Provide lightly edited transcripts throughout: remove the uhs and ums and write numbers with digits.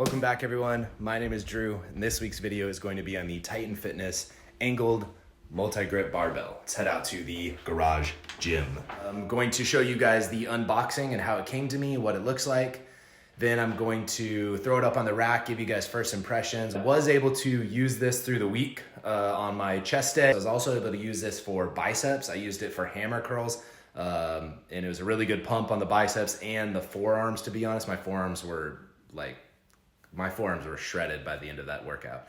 Welcome back everyone, my name is Drew and this week's video is going to be on the Titan Fitness Angled Multi-Grip Barbell. Let's head out to the garage gym. I'm going to show you guys the unboxing and how it came to me, what it looks like. Then I'm going to throw it up on the rack, give you guys first impressions. I was able to use this through the week on my chest day. I was also able to use this for biceps. I used it for hammer curls. And it was a really good pump on the biceps and the forearms, to be honest. My forearms were shredded by the end of that workout.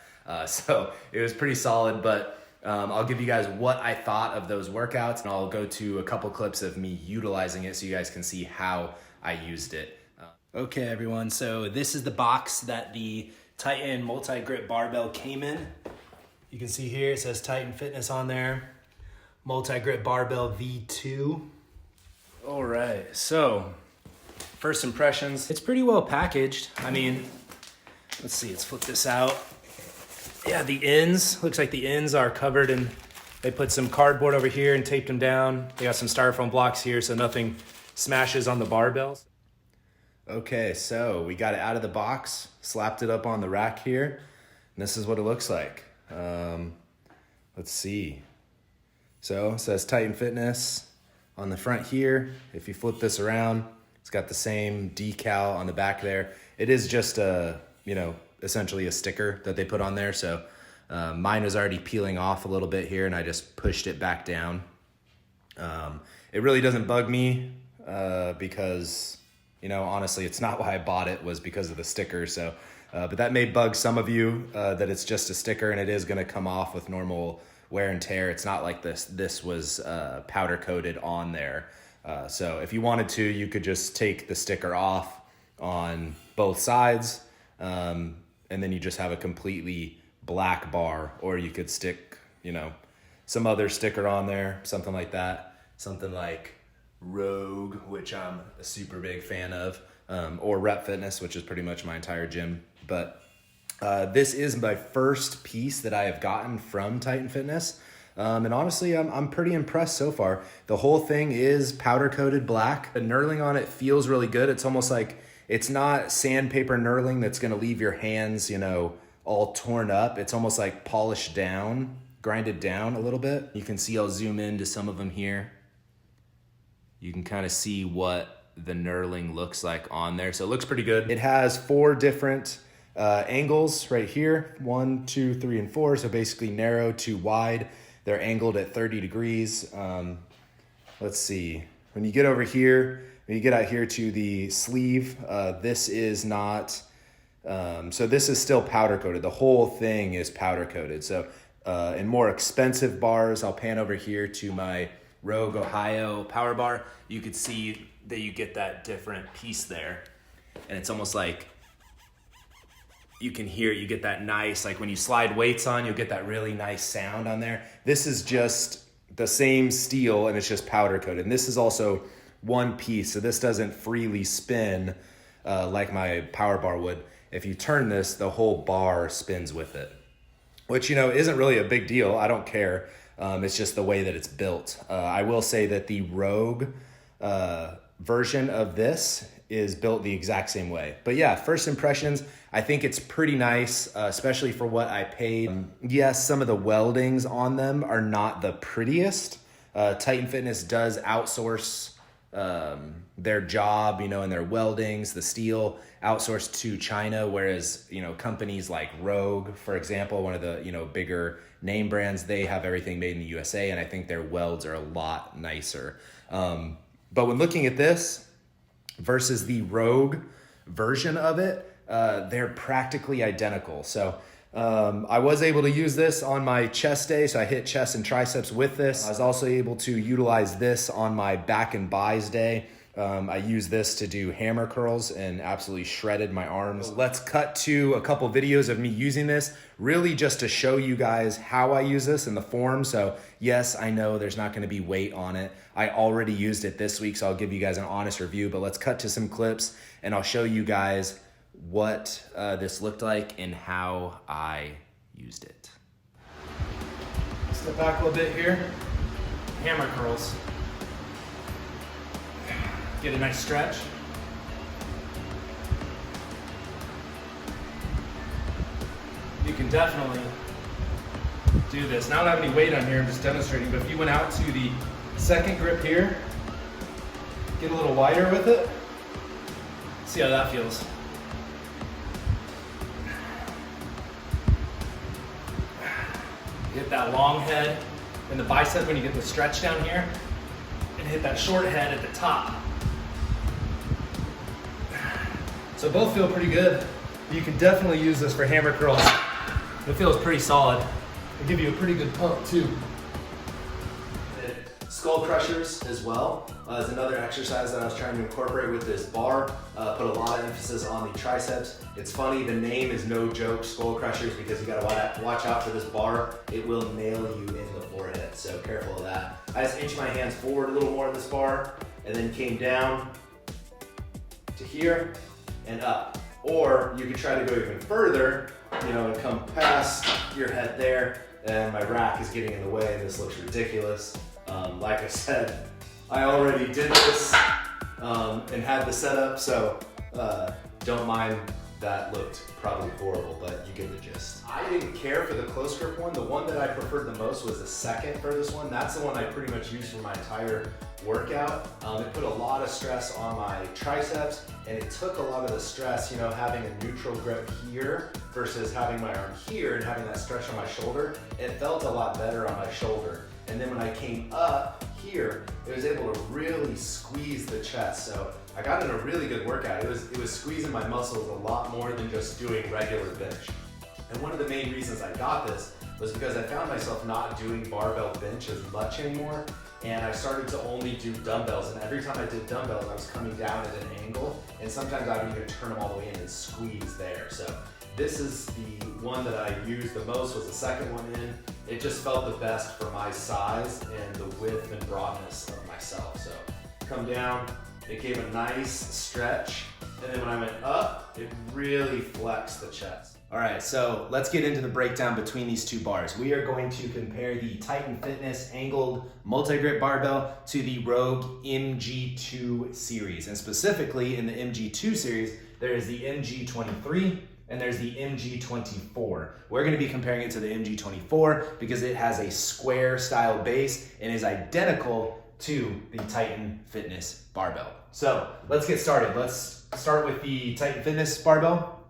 So it was pretty solid, but I'll give you guys what I thought of those workouts, and I'll go to a couple clips of me utilizing it so you guys can see how I used it. Okay everyone, so this is the box that the Titan Multi-Grip Barbell came in. You can see here it says Titan Fitness on there. Multi-Grip Barbell V2. All right, so first impressions. It's pretty well packaged. I mean, let's see, let's flip this out. Yeah, the ends, looks like the ends are covered in, they put some cardboard over here and taped them down. They got some styrofoam blocks here so nothing smashes on the barbells. Okay, so we got it out of the box, slapped it up on the rack here, and this is what it looks like. Let's see. So it says Titan Fitness on the front here. If you flip this around, it's got the same decal on the back there. It is just a, essentially a sticker that they put on there. So mine was already peeling off a little bit here and I just pushed it back down. It really doesn't bug me because, honestly, it's not why I bought it, was because of the sticker. So, but that may bug some of you that it's just a sticker and it is gonna come off with normal wear and tear. It's not like this was powder coated on there. So if you wanted to, you could just take the sticker off on both sides, and then you just have a completely black bar, or you could stick, some other sticker on there, something like that, something like Rogue, which I'm a super big fan of, or Rep Fitness, which is pretty much my entire gym. But this is my first piece that I have gotten from Titan Fitness. And honestly, I'm pretty impressed so far. The whole thing is powder coated black. The knurling on it feels really good. It's almost like it's not sandpaper knurling that's gonna leave your hands, all torn up. It's almost like polished down, grinded down a little bit. You can see, I'll zoom into some of them here. You can kind of see what the knurling looks like on there. So it looks pretty good. It has 4 different angles right here, 1, 2, 3, and 4. So basically narrow to wide. They're angled at 30 degrees. Let's see, when you get over here, when you get out here to the sleeve, this is not, so this is still powder coated. The whole thing is powder coated. So in more expensive bars, I'll pan over here to my Rogue Ohio power bar. You could see that you get that different piece there. And it's almost like, you can hear it, you get that nice, like when you slide weights on, you'll get that really nice sound on there. This is just the same steel and it's just powder coated. And this is also one piece, so this doesn't freely spin like my power bar would. If you turn this, the whole bar spins with it, which, isn't really a big deal. I don't care. It's just the way that it's built. I will say that the Rogue version of this is built the exact same way. But yeah, first impressions, I think it's pretty nice, especially for what I paid. Yes, some of the weldings on them are not the prettiest. Titan Fitness does outsource their job, and their weldings, the steel, outsourced to China, whereas, companies like Rogue, for example, one of the, bigger name brands, they have everything made in the USA, and I think their welds are a lot nicer. But when looking at this versus the Rogue version of it, they're practically identical. So I was able to use this on my chest day, so I hit chest and triceps with this. I was also able to utilize this on my back and buys day. I used this to do hammer curls and absolutely shredded my arms. Let's cut to a couple videos of me using this, really just to show you guys how I use this in the form. So yes, I know there's not gonna be weight on it. I already used it this week, so I'll give you guys an honest review, but let's cut to some clips and I'll show you guys what this looked like and how I used it. Step back a little bit here. Hammer curls. Get a nice stretch. you can definitely do this. Now I don't have any weight on here, I'm just demonstrating, but if you went out to the second grip here, get a little wider with it, see how that feels. Hit that long head in the bicep when you get the stretch down here, and hit that short head at the top. So both feel pretty good. You can definitely use this for hammer curls. It feels pretty solid. It'll give you a pretty good pump too. Skull crushers as well is another exercise that I was trying to incorporate with this bar. Put a lot of emphasis on the triceps. It's funny, the name is no joke, skull crushers, because you gotta watch out for this bar. It will nail you in the forehead, so careful of that. I just inched my hands forward a little more in this bar, and then came down to here and up. Or you could try to go even further, you know, and come past your head there, and my rack is getting in the way, and this looks ridiculous. Like I said, I already did this and had the setup, so don't mind that looked probably horrible, but you get the gist. I didn't care for the close grip one. The one that I preferred the most was the second furthest one. That's the one I pretty much used for my entire workout. It put a lot of stress on my triceps, and it took a lot of the stress, you know, having a neutral grip here versus having my arm here and having that stretch on my shoulder. It felt a lot better on my shoulder. And then when I came up here, it was able to really squeeze the chest. So I got in a really good workout. It was squeezing my muscles a lot more than just doing regular bench. And one of the main reasons I got this was because I found myself not doing barbell bench as much anymore. And I started to only do dumbbells. And every time I did dumbbells, I was coming down at an angle. And sometimes I would even turn them all the way in and squeeze there. So this is the one that I used the most, was the second one in. It just felt the best for my size and the width and broadness of myself. So come down, it gave a nice stretch. And then when I went up, it really flexed the chest. All right, so let's get into the breakdown between these two bars. We are going to compare the Titan Fitness Angled Multi-Grip Barbell to the Rogue MG2 series. And specifically in the MG2 series, there is the MG-23 and there's the MG-24. We're gonna be comparing it to the MG-24 because it has a square style base and is identical to the Titan Fitness Barbell. So let's get started. Let's start with the Titan Fitness Barbell.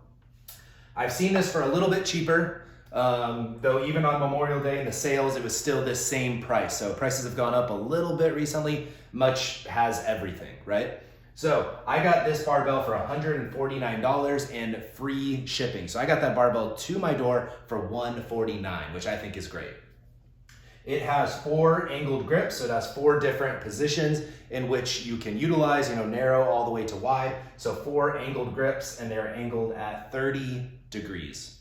I've seen this for a little bit cheaper, though even on Memorial Day in the sales, it was still this same price. So prices have gone up a little bit recently. Much has everything, right? So I got this barbell for $149 and free shipping. So I got that barbell to my door for $149, which I think is great. It has 4 angled grips, so it has 4 different positions in which you can utilize, you know, narrow all the way to wide. So 4 angled grips, and they're angled at 30 degrees.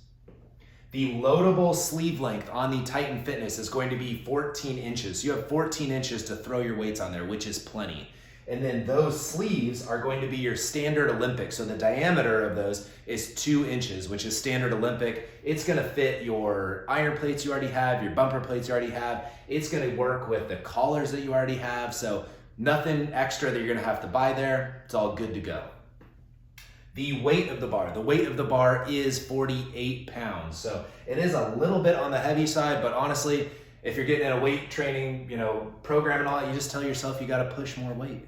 The loadable sleeve length on the Titan Fitness is going to be 14 inches. So you have 14 inches to throw your weights on there, which is plenty. And then those sleeves are going to be your standard Olympic. So the diameter of those is 2 inches, which is standard Olympic. It's gonna fit your iron plates you already have, your bumper plates you already have. It's gonna work with the collars that you already have. So nothing extra that you're gonna have to buy there. It's all good to go. The weight of the bar is 48 pounds. So it is a little bit on the heavy side, but honestly, if you're getting in a weight training, you know, program and all that, you just tell yourself you gotta push more weight.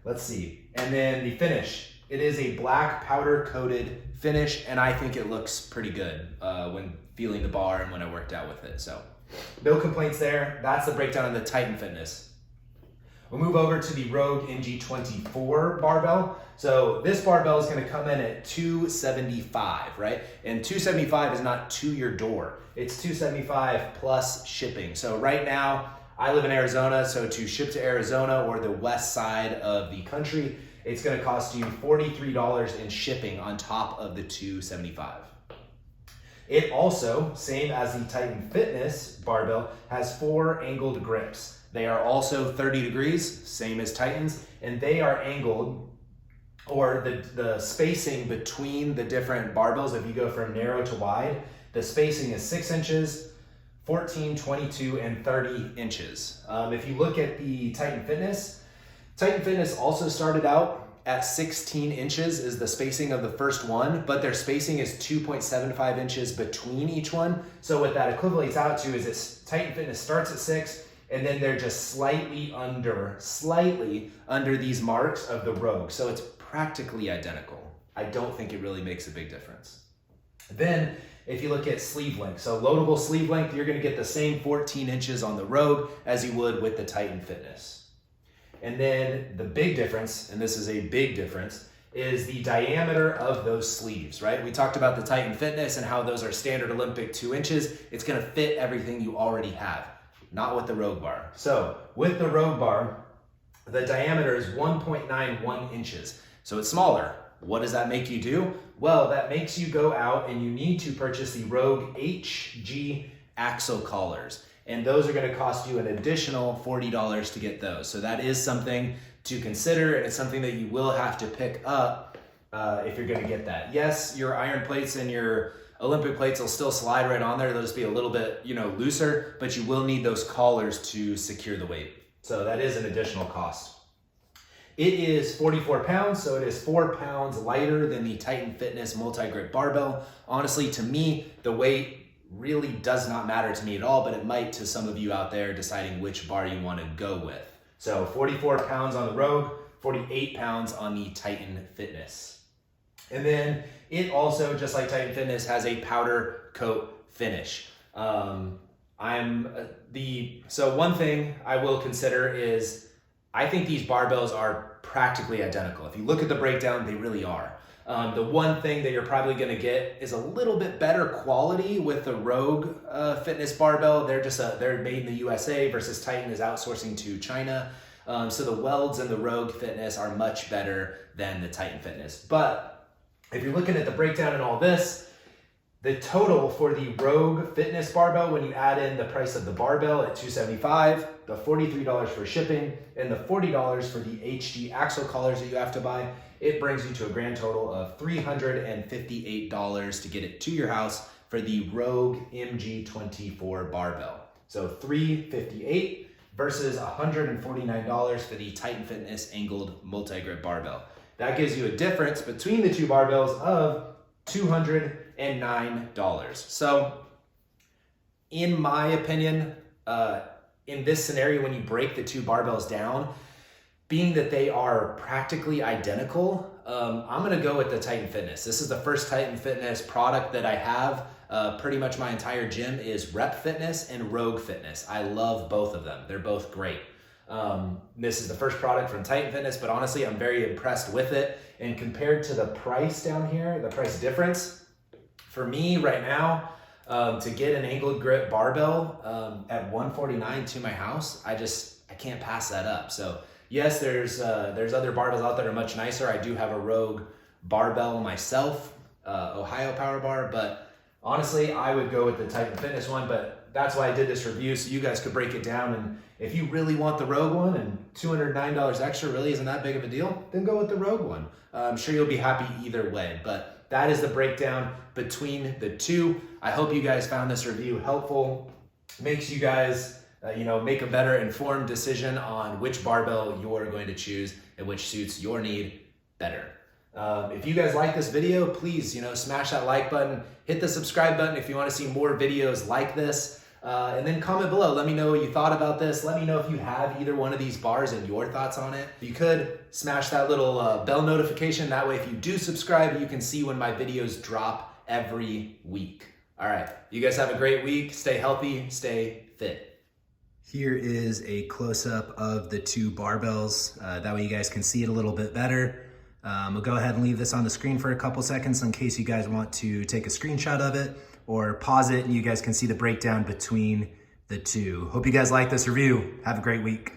Let's see. And then the finish. It is a black powder coated finish, and I think it looks pretty good when feeling the bar and when I worked out with it. So no complaints there. That's the breakdown of the Titan Fitness. We'll move over to the Rogue MG-24 Barbell. So this barbell is gonna come in at $275, right? And $275 is not to your door. It's $275 plus shipping. So right now, I live in Arizona, so to ship to Arizona or the west side of the country, it's gonna cost you $43 in shipping on top of the $275. It also, same as the Titan Fitness barbell, has 4 angled grips. They are also 30 degrees, same as Titan's, and they are angled, or the spacing between the different barbells, if you go from narrow to wide, the spacing is 6 inches, 14, 22, and 30 inches. If you look at the Titan Fitness also started out at 16 inches is the spacing of the first one, but their spacing is 2.75 inches between each one. So what that equivalates out to is it's Titan Fitness starts at 6, and then they're just slightly under these marks of the Rogue. So it's practically identical. I don't think it really makes a big difference. Then if you look at sleeve length, so loadable sleeve length, you're gonna get the same 14 inches on the Rogue as you would with the Titan Fitness. And then the big difference, and this is a big difference, is the diameter of those sleeves, right? We talked about the Titan Fitness and how those are standard Olympic 2 inches. It's gonna fit everything you already have, not with the Rogue bar. So with the Rogue bar, the diameter is 1.91 inches. So it's smaller. What does that make you do? Well, that makes you go out and you need to purchase the Rogue HG axle collars. And those are gonna cost you an additional $40 to get those. So that is something to consider, and it's something that you will have to pick up if you're gonna get that. Yes, your iron plates and your Olympic plates will still slide right on there. They'll just be a little bit, looser, but you will need those collars to secure the weight. So that is an additional cost. It is 44 pounds, so it is 4 pounds lighter than the Titan Fitness Multi-Grip Barbell. Honestly, to me, the weight really does not matter to me at all, but it might to some of you out there deciding which bar you want to go with. So 44 pounds on the Rogue, 48 pounds on the Titan Fitness. And then it also, just like Titan Fitness, has a powder coat finish. So one thing I will consider is I think these barbells are practically identical. If you look at the breakdown, they really are. The one thing that you're probably gonna get is a little bit better quality with the Rogue Fitness barbell. They're made in the USA versus Titan is outsourcing to China. So the welds in the Rogue Fitness are much better than the Titan Fitness. But if you're looking at the breakdown and all this, the total for the Rogue Fitness barbell, when you add in the price of the barbell at $275, the $43 for shipping, and the $40 for the HG axle collars that you have to buy, it brings you to a grand total of $358 to get it to your house for the Rogue MG-24 barbell. So $358 versus $149 for the Titan Fitness Angled Multi-Grip Barbell. That gives you a difference between the two barbells of $209. So in my opinion, in this scenario, when you break the two barbells down, being that they are practically identical, I'm gonna go with the Titan Fitness. This is the first Titan Fitness product that I have. Pretty much my entire gym is Rep Fitness and Rogue Fitness. I love both of them. They're both great. This is the first product from Titan Fitness, but honestly, I'm very impressed with it. And compared to the price down here, the price difference, for me right now, to get an angled grip barbell at $149 to my house, I can't pass that up. So yes, there's other barbells out there that are much nicer. I do have a Rogue barbell myself, Ohio Power Bar, but honestly, I would go with the Titan Fitness one, but that's why I did this review, so you guys could break it down. And if you really want the Rogue one and $209 extra really isn't that big of a deal, then go with the Rogue one. I'm sure you'll be happy either way, but that is the breakdown between the two. I hope you guys found this review helpful. Makes you guys make a better informed decision on which barbell you're going to choose and which suits your need better. If you guys like this video, please, smash that like button, hit the subscribe button if you want to see more videos like this, and then comment below. Let me know what you thought about this. Let me know if you have either one of these bars and your thoughts on it. If you could, smash that little bell notification. That way, if you do subscribe, you can see when my videos drop every week. All right, you guys have a great week. Stay healthy, stay fit. Here is a close-up of the two barbells. That way you guys can see it a little bit better. We'll go ahead and leave this on the screen for a couple seconds in case you guys want to take a screenshot of it, or pause it and you guys can see the breakdown between the two. Hope you guys like this review. Have a great week.